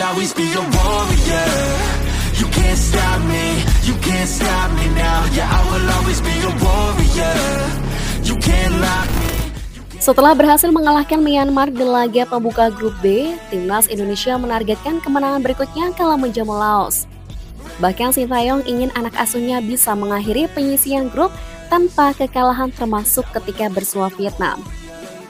always be a warrior. You can't stop me, you can't stop me now. Yeah, I will always be a warrior. You can't lock me. Setelah berhasil mengalahkan Myanmar di laga pembuka grup B, timnas Indonesia menargetkan kemenangan berikutnya kala menjamu Laos. Bahkan Sintayong ingin anak asuhnya bisa mengakhiri penyisian grup tanpa kekalahan termasuk ketika bersua Vietnam.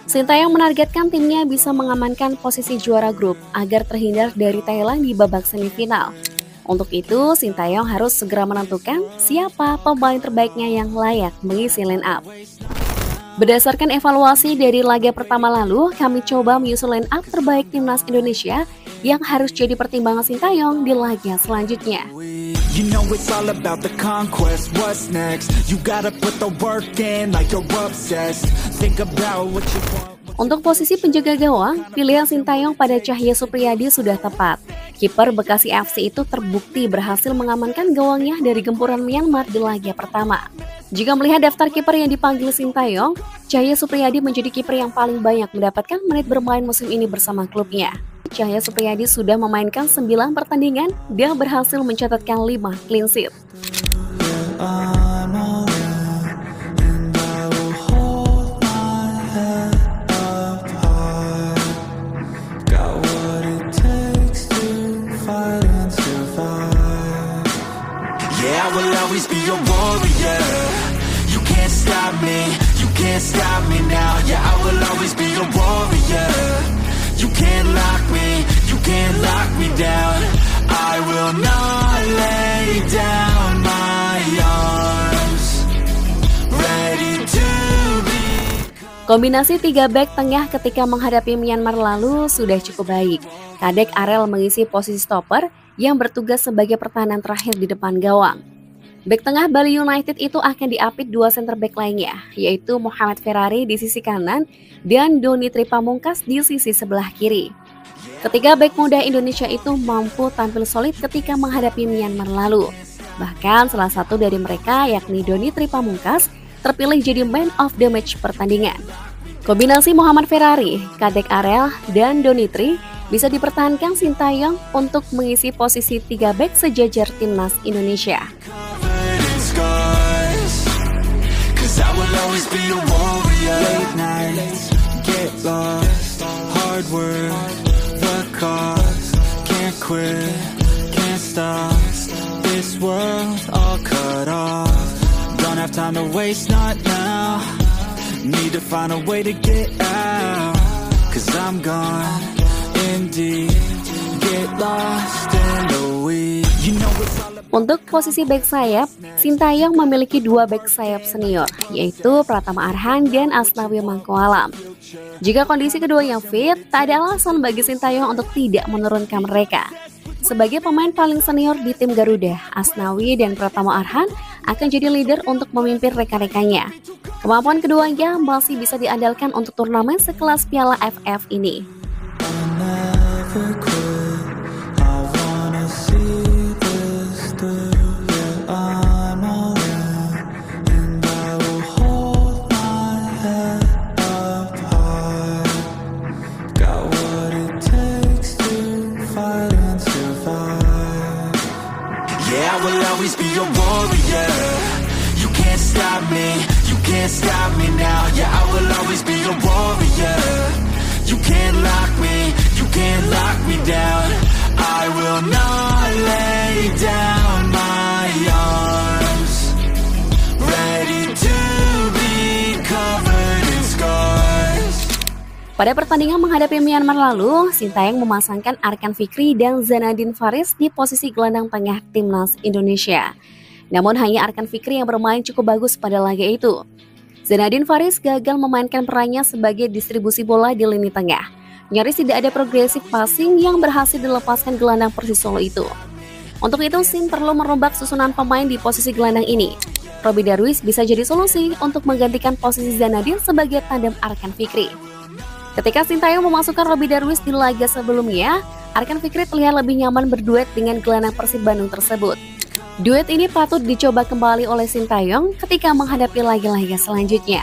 Sintayong menargetkan timnya bisa mengamankan posisi juara grup agar terhindar dari Thailand di babak semifinal. Untuk itu, Sintayong harus segera menentukan siapa pemain terbaiknya yang layak mengisi line up. Berdasarkan evaluasi dari laga pertama lalu, kami coba menyusun line up terbaik timnas Indonesia yang harus jadi pertimbangan Sintayong di laga selanjutnya. You know it's all about the conquest, what's next? You gotta put the work in like you're obsessed. Think about what you want. Untuk posisi penjaga gawang, pilihan Sintayong pada Cahya Supriyadi sudah tepat. Kiper Bekasi FC itu terbukti berhasil mengamankan gawangnya dari gempuran Myanmar di laga pertama. Jika melihat daftar kiper yang dipanggil Sintayong, Cahya Supriyadi menjadi kiper yang paling banyak mendapatkan menit bermain musim ini bersama klubnya. Cahya Supriyadi sudah memainkan 9 pertandingan dan berhasil mencatatkan 5 clean sheet. I will always be a warrior. You can't stop me, you can't stop me now. Yeah, I will always be a warrior. You can't lock me, you can't lock me down. I will not lay down my arms. Ready to be. Kombinasi 3 bek tengah ketika menghadapi Myanmar lalu sudah cukup baik. Kadek Arel mengisi posisi stopper yang bertugas sebagai pertahanan terakhir di depan gawang. Bek tengah Bali United itu akan diapit 2 center back lainnya, yaitu Muhammad Ferrari di sisi kanan dan Doni Tripamungkas di sisi sebelah kiri. Ketiga bek muda Indonesia itu mampu tampil solid ketika menghadapi Myanmar lalu. Bahkan salah satu dari mereka, yakni Doni Tripamungkas, terpilih jadi man of the match pertandingan. Kombinasi Muhammad Ferrari, Kadek Arel, dan Doni Tri bisa dipertahankan Sintayong untuk mengisi posisi 3 bek sejajar timnas Indonesia. I will always be a warrior. Late nights, get lost, hard work, the cost, can't quit, can't stop, this world all cut off, don't have time to waste, not now, need to find a way to get out, cause I'm gone, in deep, get lost in the weeds, you know it's all about. Untuk posisi bek sayap, Sintayong memiliki 2 bek sayap senior, yaitu Pratama Arhan dan Asnawi Mangkualam. Jika kondisi keduanya fit, tak ada alasan bagi Sintayong untuk tidak menurunkan mereka. Sebagai pemain paling senior di tim Garuda, Asnawi dan Pratama Arhan akan jadi leader untuk memimpin rekan-rekannya. Kemampuan keduanya masih bisa diandalkan untuk turnamen sekelas Piala AFF ini. I will always be a warrior. You can't stop me, you can't stop me now. Yeah, I will always be a warrior. You can't lock me, you can't lock me down. I will not lay down my arms. Ready to be covered in scars. Pada pertandingan menghadapi Myanmar lalu, Sintayong memasangkan Arkan Fikri dan Zanadin Faris di posisi gelandang tengah timnas Indonesia. Namun hanya Arkan Fikri yang bermain cukup bagus pada laga itu. Zanadin Faris gagal memainkan perannya sebagai distribusi bola di lini tengah. Nyaris tidak ada progresif passing yang berhasil dilepaskan gelandang Persis Solo itu. Untuk itu, Sin perlu merombak susunan pemain di posisi gelandang ini. Robby Darwish bisa jadi solusi untuk menggantikan posisi Zanadin sebagai tandem Arkan Fikri. Ketika Sintayong memasukkan Robby Darwish di laga sebelumnya, Arkan Fikri terlihat lebih nyaman berduet dengan gelandang Persib Bandung tersebut. Duet ini patut dicoba kembali oleh Sintayong ketika menghadapi laga-laga selanjutnya.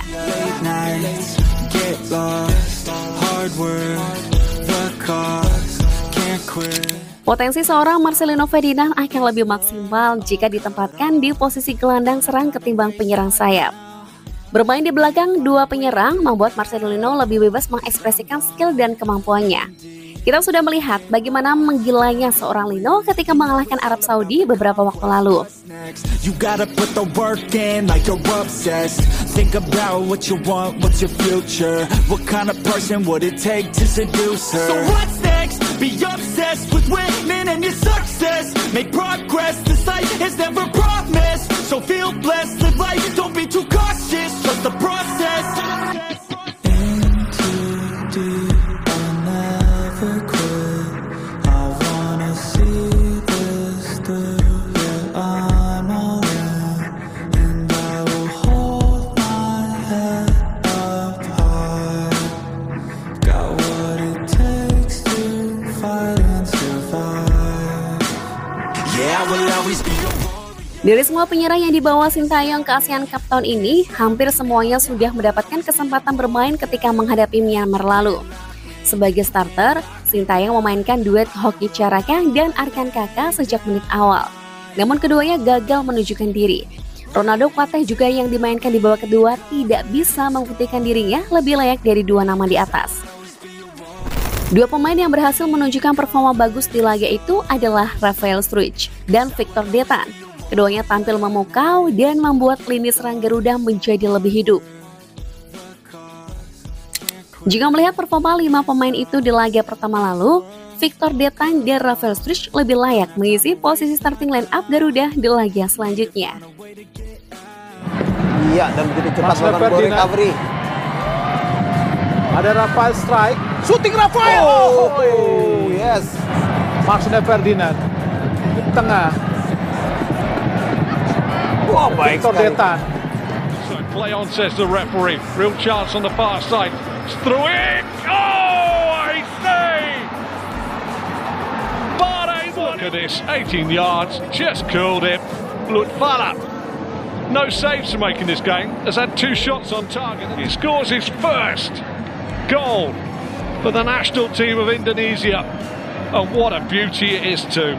Potensi seorang Marcelino Ferdinand akan lebih maksimal jika ditempatkan di posisi gelandang serang ketimbang penyerang sayap. Bermain di belakang dua penyerang membuat Marcelino lebih bebas mengekspresikan skill dan kemampuannya. Kita sudah melihat bagaimana menggilanya seorang Lino ketika mengalahkan Arab Saudi beberapa waktu lalu. You gotta put the work in like you're obsessed. Think about what you want, what's your future? What kind of person would it take to seduce her? So what's next? Be obsessed with winning and your success. Make progress, this life is never promised. So feel blessed, live life, don't be too cautious. Trust the process. Dari semua penyerang yang dibawa Sintayong ke ASEAN Cup tahun ini, hampir semuanya sudah mendapatkan kesempatan bermain ketika menghadapi Myanmar lalu. Sebagai starter, Sintayong memainkan duet Hoki Caraka dan Arkan Kaka sejak menit awal. Namun keduanya gagal menunjukkan diri. Ronaldo Kuateh juga yang dimainkan di babak kedua tidak bisa membuktikan dirinya lebih layak dari dua nama di atas. Dua pemain yang berhasil menunjukkan performa bagus di laga itu adalah Rafael Struijk dan Victor Detan. Keduanya tampil memukau dan membuat lini serang Garuda menjadi lebih hidup. Jika melihat performa 5 pemain itu di laga pertama lalu, Victor Detan dan Rafael Struijk lebih layak mengisi posisi starting line up Garuda di laga selanjutnya. Iya, dan begitu cepat melakukan ball recovery. Ada Rafael Struijk, shooting Rafael. Oh, yes. Marcelino Ferdinand di tengah. Wow, baik Victor Detan. So play on, says the referee. Real chance on the far side. Struijk. Oh, I say. Bahrain. Look at this. 18 yards. Just cooled it. Lutfala. No saves to make in this game. Has had 2 shots on target. He scores his first goal for the national team of Indonesia. And what a beauty it is too.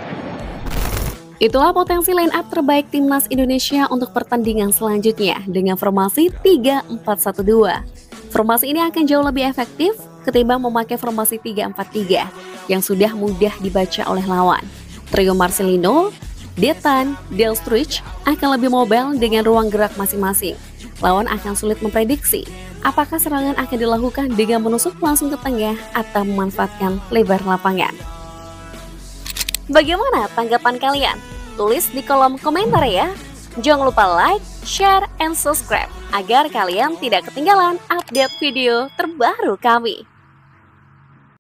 Itulah potensi line up terbaik timnas Indonesia untuk pertandingan selanjutnya dengan formasi 3-4-1-2. Formasi ini akan jauh lebih efektif ketimbang memakai formasi 3-4-3 yang sudah mudah dibaca oleh lawan. Trio Marcelino, Detan, dan Struijk akan lebih mobile dengan ruang gerak masing-masing. Lawan akan sulit memprediksi apakah serangan akan dilakukan dengan menusuk langsung ke tengah atau memanfaatkan lebar lapangan. Bagaimana tanggapan kalian? Tulis di kolom komentar ya. Jangan lupa like, share, and subscribe agar kalian tidak ketinggalan update video terbaru kami.